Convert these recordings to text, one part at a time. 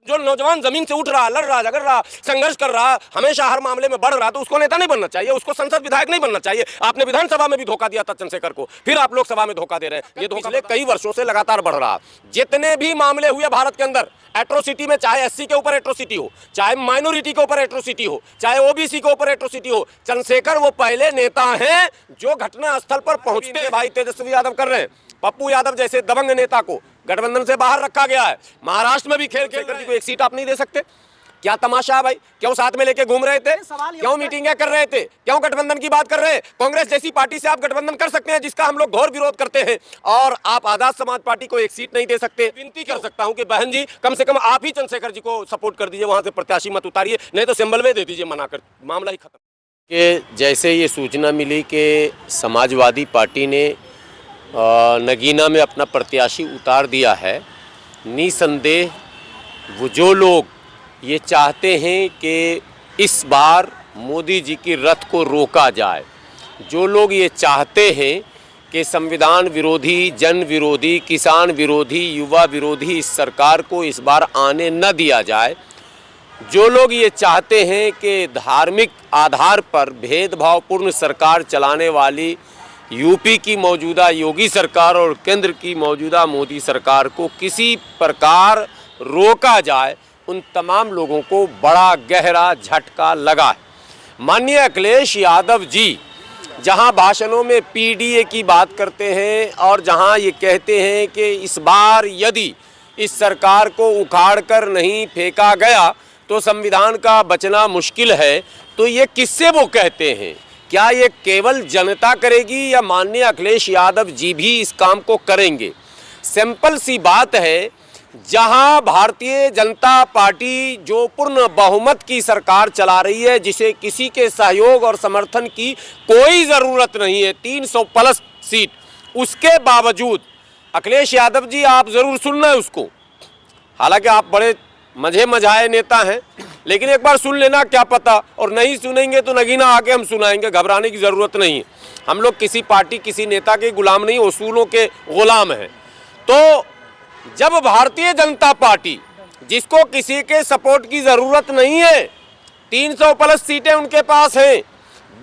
जो नौजवान जमीन से उठ रहा, लड़ रहा, झगड़ रहा, संघर्ष कर रहा, हमेशा हर मामले में बढ़ रहा, तो उसको नेता नहीं बनना चाहिए, उसको संसद विधायक नहीं बनना चाहिए। आपने विधानसभा में भी धोखा दिया था चंद्रशेखर को, फिर आप लोकसभा में धोखा दे रहे हैं। ये धोखा कई वर्षों से लगातार बढ़ रहा। जितने भी मामले हुए भारत के अंदर एट्रोसिटी में, चाहे एससी के ऊपर एट्रोसिटी हो, चाहे माइनॉरिटी के ऊपर एट्रोसिटी हो, चाहे ओबीसी के ऊपर एट्रोसिटी हो, चंद्रशेखर वो पहले नेता हैं जो घटना स्थल पर पहुंचते। भाई तेजस्वी यादव कर रहे हैं, पप्पू यादव जैसे दबंग नेता को गठबंधन से बाहर रखा गया है। महाराष्ट्र में भी खेल कर एक सीट आप नहीं दे सकते। क्या तमाशा है भाई? क्यों साथ में लेके घूम रहे थे? क्यों मीटिंगें कर रहे थे? क्यों गठबंधन की बात कर रहे हैं? कांग्रेस जैसी पार्टी से आप गठबंधन कर सकते हैं जिसका हम लोग घोर विरोध करते हैं, और आप आजाद समाज पार्टी को एक सीट नहीं दे सकते। विनती कर सकता हूं कि बहन जी, कम से कम आप ही चंद्रशेखर जी को सपोर्ट कर दीजिए, वहां से प्रत्याशी मत उतारिए, नहीं तो सिंबल में दे दीजिए, मना कर, मामला ही खत्म। कि जैसे ये सूचना मिली कि समाजवादी पार्टी ने नगीना में अपना प्रत्याशी उतार दिया है, निसंदेह वो जो लोग ये चाहते हैं कि इस बार मोदी जी की रथ को रोका जाए, जो लोग ये चाहते हैं कि संविधान विरोधी, जन विरोधी, किसान विरोधी, युवा विरोधी इस सरकार को इस बार आने न दिया जाए, जो लोग ये चाहते हैं कि धार्मिक आधार पर भेदभावपूर्ण सरकार चलाने वाली यूपी की मौजूदा योगी सरकार और केंद्र की मौजूदा मोदी सरकार को किसी प्रकार रोका जाए, उन तमाम लोगों को बड़ा गहरा झटका लगा है। माननीय अखिलेश यादव जी जहां भाषणों में पीडीए की बात करते हैं और जहां ये कहते हैं कि इस बार यदि इस सरकार को उखाड़ कर नहीं फेंका गया तो संविधान का बचना मुश्किल है, तो ये किससे वो कहते हैं? क्या ये केवल जनता करेगी या माननीय अखिलेश यादव जी भी इस काम को करेंगे? सिंपल सी बात है, जहां भारतीय जनता पार्टी जो पूर्ण बहुमत की सरकार चला रही है, जिसे किसी के सहयोग और समर्थन की कोई ज़रूरत नहीं है, 300 प्लस सीट, उसके बावजूद अखिलेश यादव जी, आप ज़रूर सुनना है उसको, हालांकि आप बड़े मझाए नेता हैं, लेकिन एक बार सुन लेना, क्या पता, और नहीं सुनेंगे तो नगीना आके हम सुनाएंगे, घबराने की ज़रूरत नहीं है। हम लोग किसी पार्टी, किसी नेता के गुलाम नहीं, उसूलों के गुलाम हैं। तो जब भारतीय जनता पार्टी, जिसको किसी के सपोर्ट की ज़रूरत नहीं है, 300 प्लस सीटें उनके पास हैं,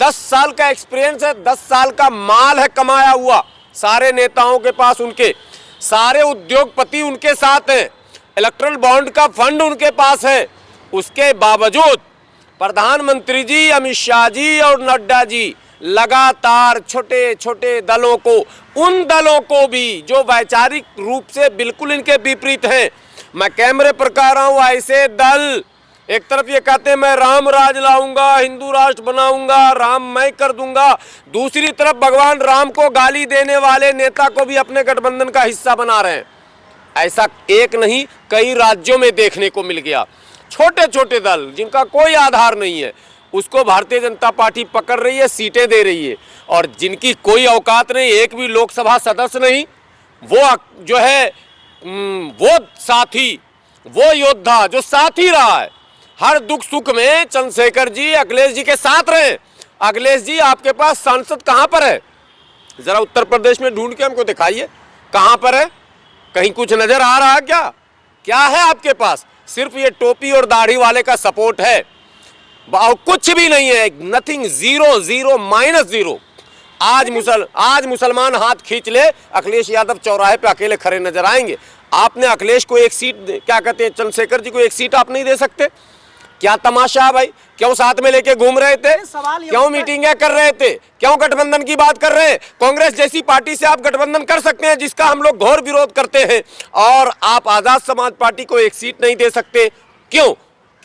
10 साल का एक्सपीरियंस है, 10 साल का माल है कमाया हुआ, सारे नेताओं के पास, उनके सारे उद्योगपति उनके साथ हैं, इलेक्ट्रल बॉन्ड का फंड उनके पास है, उसके बावजूद प्रधानमंत्री जी अमित शाह जी और नड्डा जी लगातार छोटे छोटे दलों को, उन दलों को भी जो वैचारिक रूप से बिल्कुल इनके विपरीत हैं, मैं कैमरे पर कह रहा हूं, ऐसे दल एक तरफ ये कहते हैं मैं राम राज लाऊंगा, हिंदू राष्ट्र बनाऊंगा, राम मैं कर दूंगा, दूसरी तरफ भगवान राम को गाली देने वाले नेता को भी अपने गठबंधन का हिस्सा बना रहे हैं। ऐसा एक नहीं, कई राज्यों में देखने को मिल गया। छोटे छोटे दल जिनका कोई आधार नहीं है, उसको भारतीय जनता पार्टी पकड़ रही है, सीटें दे रही है, और जिनकी कोई औकात नहीं, एक भी लोकसभा सदस्य नहीं, वो जो है वो साथी, वो योद्धा जो साथ ही रहा है, हर दुख सुख में चंद्रशेखर जी अखिलेश जी के साथ रहे। अखिलेश जी, आपके पास सांसद कहाँ पर है? जरा उत्तर प्रदेश में ढूंढ के हमको दिखाइए, कहाँ पर है? कहीं कुछ नजर आ रहा है क्या? क्या है आपके पास? सिर्फ ये टोपी और दाढ़ी वाले का सपोर्ट है, कुछ भी नहीं है, nothing, zero, zero minus zero. आज मुसलमान हाथ खींच ले, अखिलेश यादव चौराहे पे अकेले खड़े नजर आएंगे। आपने अखिलेश को एक सीट, क्या कहते हैं, चंद्रशेखर जी को एक सीट आप नहीं दे सकते? क्या तमाशा है भाई? क्यों साथ में लेके घूम रहे थे? क्यों मीटिंगें कर रहे थे? क्यों गठबंधन की बात कर रहे हैं? कांग्रेस जैसी पार्टी से आप गठबंधन कर सकते हैं जिसका हम लोग घोर विरोध करते हैं, और आप आजाद समाज पार्टी को एक सीट नहीं दे सकते? क्यों?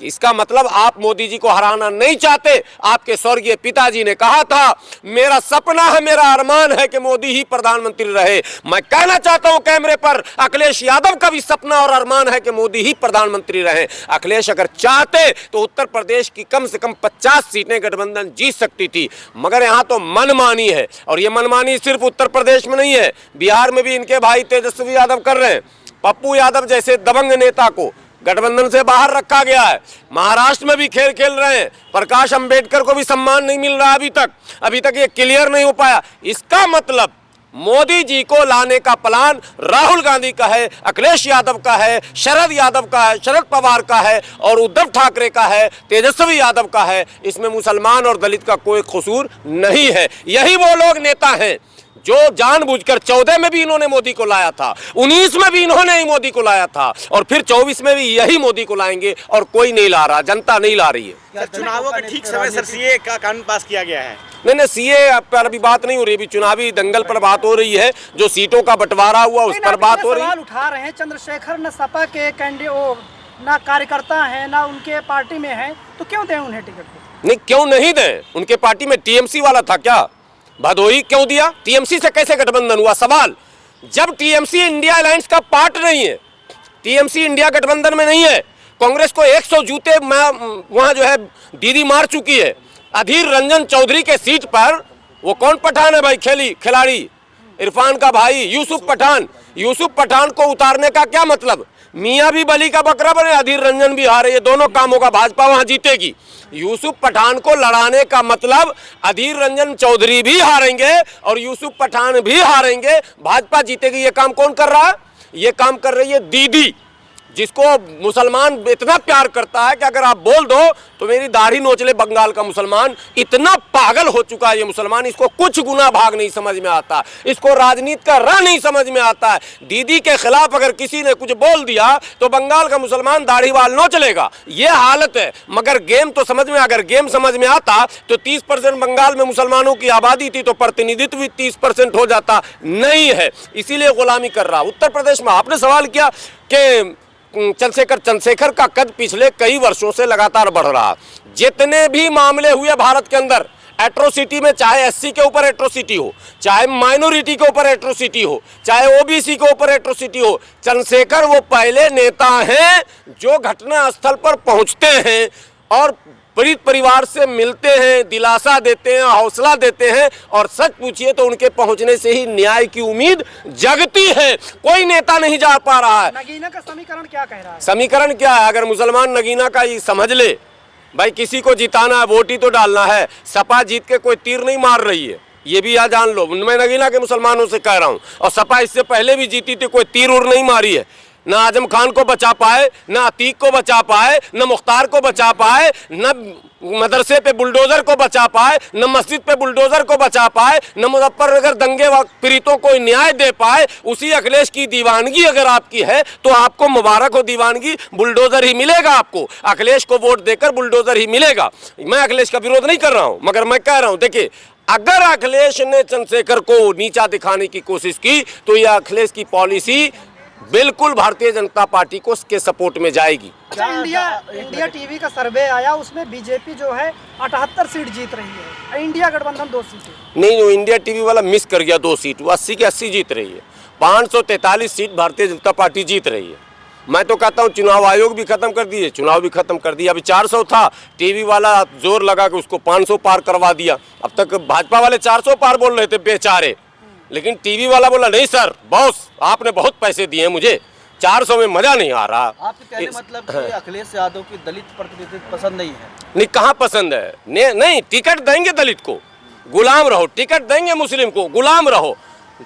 इसका मतलब आप मोदी जी को हराना नहीं चाहते। आपके स्वर्गीय पिताजी ने कहा था, मेरा सपना है, मेरा अरमान है कि मोदी ही प्रधानमंत्री रहे। मैं कहना चाहता हूं कैमरे पर, अखिलेश यादव का भी सपना और अरमान है कि मोदी ही प्रधानमंत्री रहे। अखिलेश अगर चाहते तो उत्तर प्रदेश की कम से कम 50 सीटें गठबंधन जीत सकती थी, मगर यहां तो मनमानी है, और ये मनमानी सिर्फ उत्तर प्रदेश में नहीं है, बिहार में भी इनके भाई तेजस्वी यादव कर रहे हैं। पप्पू यादव जैसे दबंग नेता को गठबंधन से बाहर रखा गया है। महाराष्ट्र में भी खेल खेल रहे हैं, प्रकाश अंबेडकर को भी सम्मान नहीं मिल रहा अभी तक ये क्लियर नहीं हो पाया। इसका मतलब मोदी जी को लाने का प्लान राहुल गांधी का है, अखिलेश यादव का है, शरद यादव का है, शरद पवार का है और उद्धव ठाकरे का है, तेजस्वी यादव का है। इसमें मुसलमान और दलित का कोई कसूर नहीं है। यही वो लोग नेता हैं जो जानबूझकर 14 में भी इन्होंने मोदी को लाया था, 19 में भी इन्होंने ही मोदी को लाया था और फिर 24 में भी यही मोदी को लाएंगे और कोई नहीं ला रहा, जनता नहीं ला रही है। चुनावों के ठीक समय सर सीए का कानून पास किया गया है। नहीं सीए पर अभी बात नहीं हो रही, अभी चुनावी दंगल पर बात हो रही है, जो सीटों का बंटवारा हुआ उस पर बात हो रही है। सवाल उठा रहे हैं चंद्रशेखर न सपा के कैंडिडेट ना कार्यकर्ता हैं ना उनके पार्टी में हैं, तो क्यों दें उन्हें टिकट? नहीं क्यों नहीं दें? उनके पार्टी में टीएमसी वाला था क्या? भदोही क्यों दिया? टीएमसी से कैसे गठबंधन हुआ? सवाल, जब टीएमसी इंडिया अलायंस का पार्ट नहीं है, टीएमसी इंडिया गठबंधन में नहीं है, कांग्रेस को 100 जूते वहां जो है दीदी मार चुकी है। अधीर रंजन चौधरी के सीट पर वो कौन पठान है भाई? खिलाड़ी इरफान का भाई यूसुफ पठान। यूसुफ पठान को उतारने का क्या मतलब? मियां भी बली का बकरा बने, अधीर रंजन भी हारे, ये दोनों काम होगा, भाजपा वहां जीतेगी। यूसुफ पठान को लड़ाने का मतलब अधीर रंजन चौधरी भी हारेंगे और यूसुफ पठान भी हारेंगे, भाजपा जीतेगी। ये काम कौन कर रहा है? ये काम कर रही है दीदी, जिसको मुसलमान इतना प्यार करता है कि अगर आप बोल दो तो मेरी दाढ़ी नोच ले। बंगाल का मुसलमान इतना पागल हो चुका है ये मुसलमान, इसको कुछ गुना भाग नहीं समझ में आता, इसको राजनीति का राह नहीं समझ में आता है। दीदी के खिलाफ अगर किसी ने कुछ बोल दिया तो बंगाल का मुसलमान दाढ़ी वाल नोच लेगा, ये हालत है। मगर गेम तो समझ में, अगर गेम समझ में आता तो 30% बंगाल में मुसलमानों की आबादी थी तो प्रतिनिधित्व भी 30% हो जाता, नहीं है, इसीलिए गुलामी कर रहा। उत्तर प्रदेश में आपने सवाल किया कि चंद्रशेखर का कद पिछले कई वर्षों से लगातार बढ़ रहा। जितने भी मामले हुए भारत के अंदर एट्रोसिटी में, चाहे एससी के ऊपर एट्रोसिटी हो, चाहे माइनॉरिटी के ऊपर एट्रोसिटी हो, चाहे ओबीसी के ऊपर एट्रोसिटी हो, चंद्रशेखर वो पहले नेता हैं जो घटना स्थल पर पहुंचते हैं और पीड़ित परिवार से मिलते हैं, दिलासा देते हैं, हौसला देते हैं और सच पूछिए तो उनके पहुंचने से ही न्याय की उम्मीद जगती है। कोई नेता नहीं जा पा रहा है। नगीना का समीकरण क्या कह रहा है? समीकरण क्या है? अगर मुसलमान नगीना का ये समझ ले भाई, किसी को जिताना है, वोट ही तो डालना है। सपा जीत के कोई तीर नहीं मार रही है, ये भी याद जान लो। मैं नगीना के मुसलमानों से कह रहा हूँ, और सपा इससे पहले भी जीती थी, कोई तीर उर नहीं मारी है। ना आजम खान को बचा पाए, ना अतीक को बचा पाए, न मुख्तार को बचा पाए, न मदरसे पे बुलडोजर को बचा पाए, न मस्जिद पे बुलडोजर को बचा पाए, न मुजफ्फरनगर दंगे पीड़ितों को न्याय दे पाए। उसी अखिलेश की दीवानगी अगर आपकी है तो आपको मुबारक हो, दीवानगी, बुलडोजर ही मिलेगा आपको। अखिलेश को वोट देकर बुलडोजर ही मिलेगा। मैं अखिलेश का विरोध नहीं कर रहा हूं, मगर मैं कह रहा हूं, देखिए अगर अखिलेश ने चंद्रशेखर को नीचा दिखाने की कोशिश की तो यह अखिलेश की पॉलिसी बिल्कुल भारतीय जनता पार्टी को के सपोर्ट में जाएगी। अच्छा, इंडिया टीवी का सर्वे आया, उसमें बीजेपी जो है 78 सीट जीत रही है, इंडिया गठबंधन 2 सीटें। नहीं, वो इंडिया टीवी वाला मिस कर गया 2 सीट, वो 80 के 80 जीत रही है। 543 सीट भारतीय जनता पार्टी जीत रही है। मैं तो कहता हूँ चुनाव आयोग भी खत्म कर दिए, चुनाव भी खत्म कर दिया। अभी 400 था, टीवी वाला जोर लगा के उसको 500 पार करवा दिया। अब तक भाजपा वाले 400 पार बोल रहे थे बेचारे, लेकिन टीवी वाला बोला नहीं सर बॉस आपने बहुत पैसे दिए मुझे, 400 में मजा नहीं आ रहा। आपके कहने मतलब कि अखिलेश यादव की दलित प्रतिनिधित्व पसंद नहीं है? नहीं, कहाँ पसंद है? नहीं, टिकट देंगे दलित को, गुलाम रहो, टिकट देंगे मुस्लिम को, गुलाम रहो।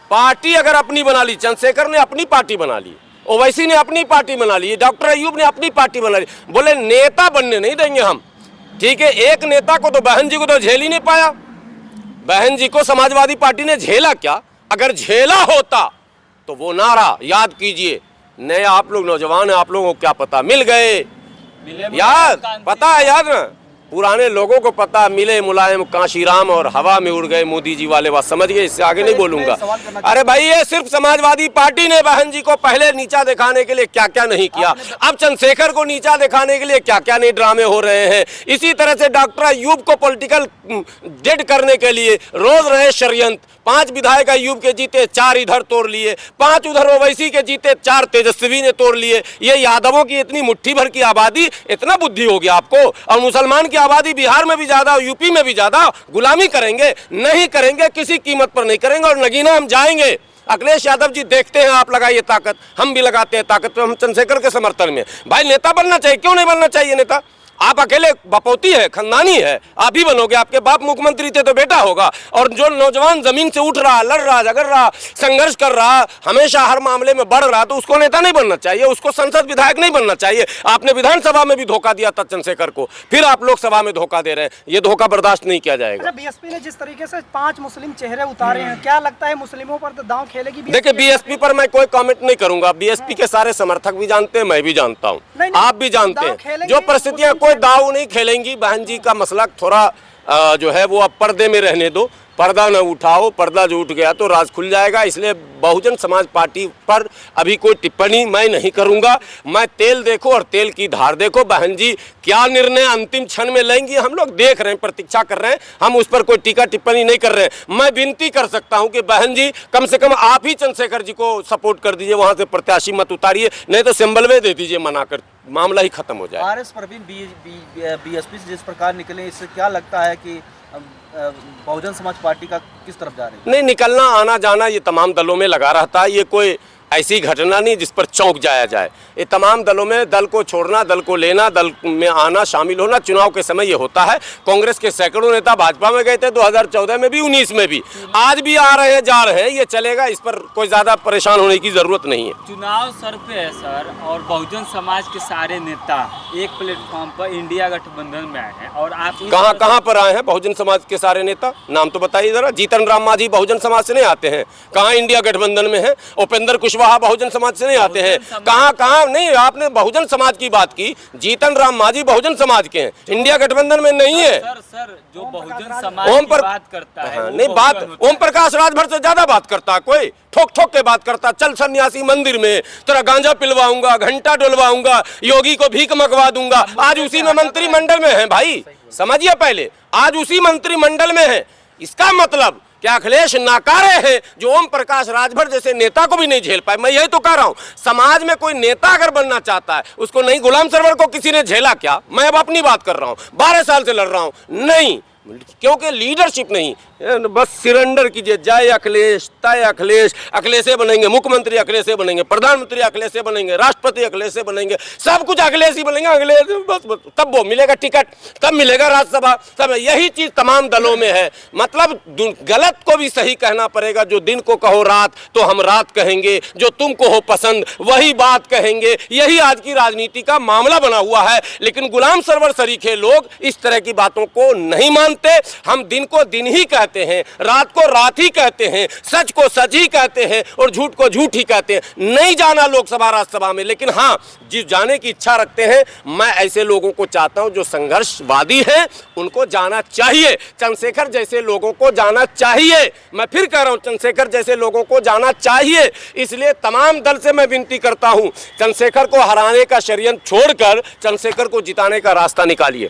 पार्टी अगर अपनी बना ली, चंद्रशेखर ने अपनी पार्टी बना ली, ओवैसी ने अपनी पार्टी बना ली, डॉक्टर अयूब ने अपनी पार्टी बना ली, बोले नेता बनने नहीं देंगे हम। ठीक है, एक नेता को तो बहन जी को तो झेल ही नहीं पाया, बहन जी को समाजवादी पार्टी ने झेला क्या? अगर झेला होता तो वो नारा याद कीजिए, नए आप लोग नौजवान हैं, आप लोगों को क्या पता, मिल गए, याद पता है, याद ना, पुराने लोगों को पता, मिले मुलायम कांशीराम और हवा में उड़ गए मोदी जी वाले, बात समझ गए, इससे आगे नहीं बोलूंगा। अरे भाई, ये सिर्फ समाजवादी पार्टी ने बहन जी को पहले नीचा दिखाने के लिए क्या क्या नहीं किया, अब चंद्रशेखर को नीचा दिखाने के लिए क्या क्या नहीं ड्रामे हो रहे हैं। इसी तरह से डॉक्टर अयूब को पॉलिटिकल डेड करने के लिए रोज रहे षड्यंत्र। 5 विधायक अयूब के जीते, 4 इधर तोड़ लिए, 5 उधर ओवैसी के जीते, 4 तेजस्वी ने तोड़ लिए। ये यादवों की इतनी मुट्ठी भर की आबादी, इतना बुद्धि हो गया आपको? और मुसलमान की आबादी बिहार में भी ज्यादा, यूपी में भी ज्यादा, गुलामी करेंगे? नहीं करेंगे, किसी कीमत पर नहीं करेंगे। और नगीना हम जाएंगे। अखिलेश यादव जी देखते हैं आप लगाइए ताकत, हम भी लगाते हैं ताकत, तो हम चंद्रशेखर के समर्थन में। भाई नेता बनना चाहिए, क्यों नहीं बनना चाहिए नेता? आप अकेले बपौती है, खानदानी है, आप ही बनोगे। आपके बाप मुख्यमंत्री थे तो बेटा होगा। और जो नौजवान जमीन से उठ रहा, लड़ रहा, झगड़ रहा, संघर्ष कर रहा, हमेशा हर मामले में बढ़ रहा, तो उसको नेता नहीं बनना चाहिए, उसको संसद विधायक नहीं बनना चाहिए। आपने विधानसभा में भी धोखा दिया था चंद्रशेखर को, फिर आप लोकसभा में धोखा दे रहे हैं। ये धोखा बर्दाश्त नहीं किया जाएगा। बीएसपी ने जिस तरीके से 5 मुस्लिम चेहरे उतारे हैं, क्या लगता है मुस्लिमों पर तो दांव खेलेगी? देखिए, बीएसपी पर मैं कोई कमेंट नहीं करूंगा। बीएसपी के सारे समर्थक भी जानते हैं, मैं भी जानता हूं, आप भी जानते हैं। जो परिस्थितियां, कोई दाव नहीं खेलेंगी। बहन जी का मसला थोड़ा जो है वो अब पर्दे में रहने दो, पर्दा न उठाओ। पर्दा जो उठ गया तो राज खुल जाएगा। इसलिए बहुजन समाज पार्टी पर अभी कोई टिप्पणी मैं नहीं करूंगा। मैं तेल देखो और तेल की धार देखो। बहन जी क्या निर्णय अंतिम क्षण में लेंगी, हम लोग देख रहे हैं, प्रतीक्षा कर रहे हैं। हम उस पर कोई टीका टिप्पणी नहीं कर रहे हैं। मैं विनती कर सकता हूं कि बहन जी कम से कम आप ही चंद्रशेखर जी को सपोर्ट कर दीजिए, वहां से प्रत्याशी मत उतारिए, नहीं तो सिंबल दे दीजिए मना कर, मामला ही खत्म हो जाए। आरएस परवीन बीएसपी से जिस प्रकार निकले, इससे क्या लगता है कि बहुजन समाज पार्टी का किस तरफ जा रही है? नहीं, निकलना आना जाना ये तमाम दलों में लगा रहता है। ये कोई ऐसी घटना नहीं जिस पर चौंक जाया जाए। ये तमाम दलों में दल को छोड़ना, दल को लेना, दल में आना, शामिल होना चुनाव के समय ये होता है। कांग्रेस के सैकड़ों नेता भाजपा में गए थे 2014 में भी, 19 में भी, आज भी आ रहे हैं, जा रहे हैं, ये चलेगा। इस पर कोई ज्यादा परेशान होने की जरूरत नहीं है। चुनाव सर पे है सर, और बहुजन समाज के सारे नेता एक प्लेटफॉर्म पर इंडिया गठबंधन में आए हैं। और आप कहाँ पर आए हैं बहुजन समाज के सारे नेता? नाम तो बताइए जरा। जीतन राम मांझी बहुजन समाज से नहीं आते हैं, कहाँ इंडिया गठबंधन में है? उपेंद्र कुशवाहा बहुजन समाज से नहीं आते हैं, कहाँ नहीं। आपने बहुजन समाज की बात की, जीतन राम मांझी बहुजन समाज के हैं, इंडिया गठबंधन में नहीं है। सर जो बहुजन समाज की बात करता है, नहीं बात ओम प्रकाश राजभर से ज्यादा बात करता है कोई, ठोक ठोक के बात करता। चल सन्यासी मंदिर में तेरा गांजा पिलवाऊंगा, घंटा डुलवाऊंगा, योगी को भीख मंगवा दूंगा। आज उसी में मंत्रिमंडल में है भाई, समझिए पहले, आज उसी मंत्रिमंडल में है। इसका मतलब क्या अखिलेश नाकारे हैं जो ओम प्रकाश राजभर जैसे नेता को भी नहीं झेल पाए? मैं यही तो कह रहा हूं, समाज में कोई नेता अगर बनना चाहता है, उसको नहीं। गुलाम सरवर को किसी ने झेला क्या? मैं अब अपनी बात कर रहा हूं, 12 साल से लड़ रहा हूं, नहीं, क्योंकि लीडरशिप नहीं। बस सिरेंडर कीजिए, जय अखिलेश, तय अखिलेश, अखिलेश बनेंगे मुख्यमंत्री, अखिलेश बनेंगे प्रधानमंत्री, अखिलेश बनेंगे राष्ट्रपति, अखिलेश बनेंगे, सब कुछ अखिलेश ही बनेंगे, अखिलेश बस। तब वो मिलेगा टिकट, तब मिलेगा राज्यसभा, तब। यही चीज तमाम दलों में है। मतलब गलत को भी सही कहना पड़ेगा। जो दिन को कहो रात तो हम रात कहेंगे, जो तुमको हो पसंद वही बात कहेंगे। यही आज की राजनीति का मामला बना हुआ है। लेकिन गुलाम सरवर सरीखे लोग इस तरह की बातों को नहीं मानते। हम दिन को दिन ही कहते हैं, रात को रात ही कहते हैं, सच को सच ही कहते हैं और झूठ को झूठ ही कहते हैं। नहीं जाना लोकसभा राज्यसभा में, लेकिन हाँ, जिस जाने की इच्छा रखते हैं, मैं ऐसे लोगों को चाहता हूं जो संघर्षवादी हैं, उनको जाना चाहिए। चंद्रशेखर जैसे लोगों को जाना चाहिए। मैं फिर कह रहा हूं, चंद्रशेखर जैसे लोगों को जाना चाहिए। इसलिए तमाम दल से मैं विनती करता हूं, चंद्रशेखर को हराने का षड्यंत्र छोड़कर चंद्रशेखर को जिताने का रास्ता निकालिए।